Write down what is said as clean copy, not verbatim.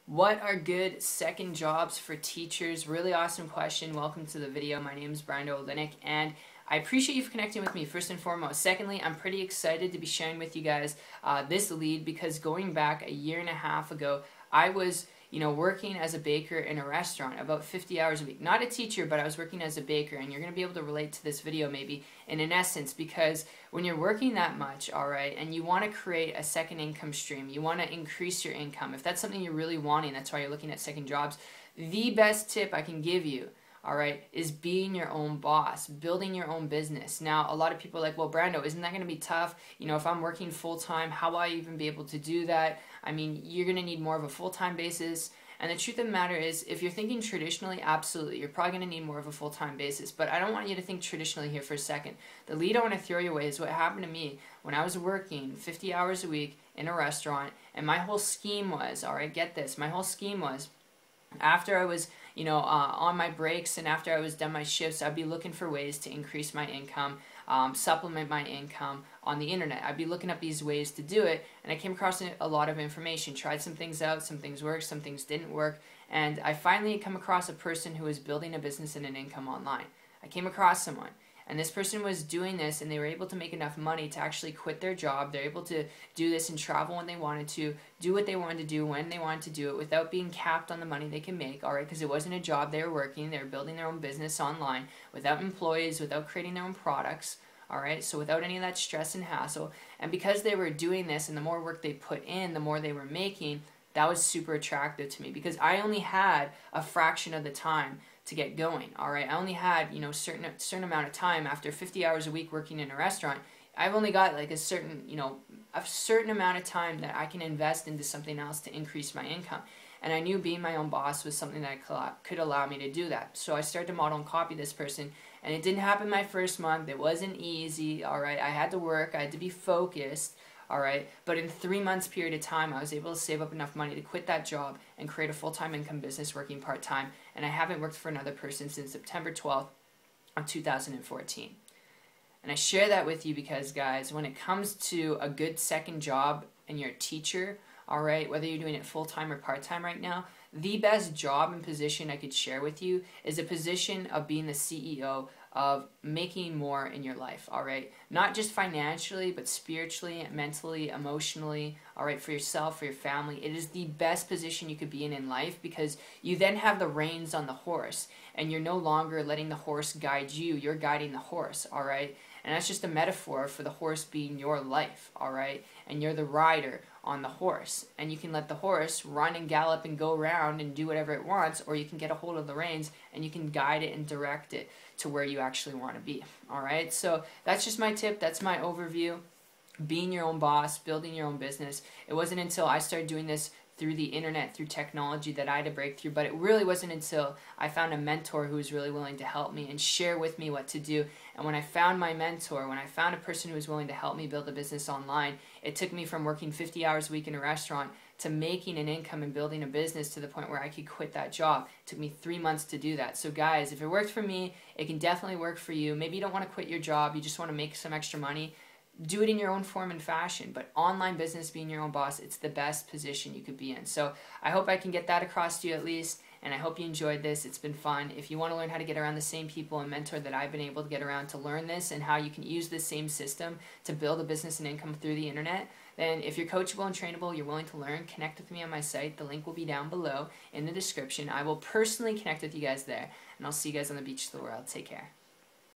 What are good second jobs for teachers? Really awesome question. Welcome to the video. My name is Brian Olenek, and I appreciate you for connecting with me first and foremost. Secondly, I'm pretty excited to be sharing with you guys this lead because going back a year and a half ago, I was working as a baker in a restaurant about 50 hours a week. Not a teacher, but I was working as a baker, and you're going to be able to relate to this video maybe in an essence, because when you're working that much, all right, and you want to create a second income stream, you want to increase your income, if that's something you're really wanting, that's why you're looking at second jobs, the best tip I can give you, all right, is being your own boss, building your own business. Now, a lot of people are like, well, Brando, isn't that going to be tough? If I'm working full-time, how will I even be able to do that? I mean, you're going to need more of a full-time basis. And the truth of the matter is, if you're thinking traditionally, absolutely, you're probably going to need more of a full-time basis. But I don't want you to think traditionally here for a second. The lead I want to throw your way is what happened to me when I was working 50 hours a week in a restaurant. And my whole scheme was, all right, get this, my whole scheme was, after I was, on my breaks and after I was done my shifts, I'd be looking for ways to increase my income, supplement my income on the internet. I'd be looking up these ways to do it, and I came across a lot of information, tried some things out, some things worked, some things didn't work, and I finally come across a person who was building a business and an income online. I came across someone, and this person was doing this, and they were able to make enough money to actually quit their job. They're able to do this and travel when they wanted to, do what they wanted to do when they wanted to do it without being capped on the money they can make, all right, because it wasn't a job they were working. They were building their own business online without employees, without creating their own products, all right, so without any of that stress and hassle. And because they were doing this and the more work they put in, the more they were making, that was super attractive to me because I only had a fraction of the time to get going, all right? I only had, certain amount of time after 50 hours a week working in a restaurant. I've only got like a certain amount of time that I can invest into something else to increase my income. And I knew being my own boss was something that could allow me to do that. So I started to model and copy this person, and it didn't happen my first month. It wasn't easy, all right? I had to work, I had to be focused, all right? But in 3 months period of time, I was able to save up enough money to quit that job and create a full-time income business working part-time. And I haven't worked for another person since September 12th of 2014. And I share that with you because, guys, when it comes to a good second job and you're a teacher, all right, whether you're doing it full-time or part-time right now, the best job and position I could share with you is a position of being the CEO of making more in your life, all right? Not just financially, but spiritually, mentally, emotionally, all right, for yourself, for your family. It is the best position you could be in life because you then have the reins on the horse, and you're no longer letting the horse guide you. You're guiding the horse, all right? And that's just a metaphor for the horse being your life, all right? And you're the rider on the horse. And you can let the horse run and gallop and go around and do whatever it wants, or you can get a hold of the reins and you can guide it and direct it to where you actually want to be, all right? So that's just my tip. That's my overview. Being your own boss, building your own business. It wasn't until I started doing this through the internet, through technology, that I had a breakthrough, but it really wasn't until I found a mentor who was really willing to help me and share with me what to do. And when I found my mentor, when I found a person who was willing to help me build a business online, it took me from working 50 hours a week in a restaurant to making an income and building a business to the point where I could quit that job. It took me 3 months to do that. So guys, if it worked for me, it can definitely work for you. Maybe you don't want to quit your job, you just want to make some extra money. Do it in your own form and fashion, but online business, being your own boss, it's the best position you could be in. So I hope I can get that across to you at least, and I hope you enjoyed this. It's been fun. If you want to learn how to get around the same people and mentor that I've been able to get around to learn this and how you can use this same system to build a business and income through the internet, then if you're coachable and trainable, you're willing to learn, connect with me on my site. The link will be down below in the description. I will personally connect with you guys there, and I'll see you guys on the beach of the world. Take care.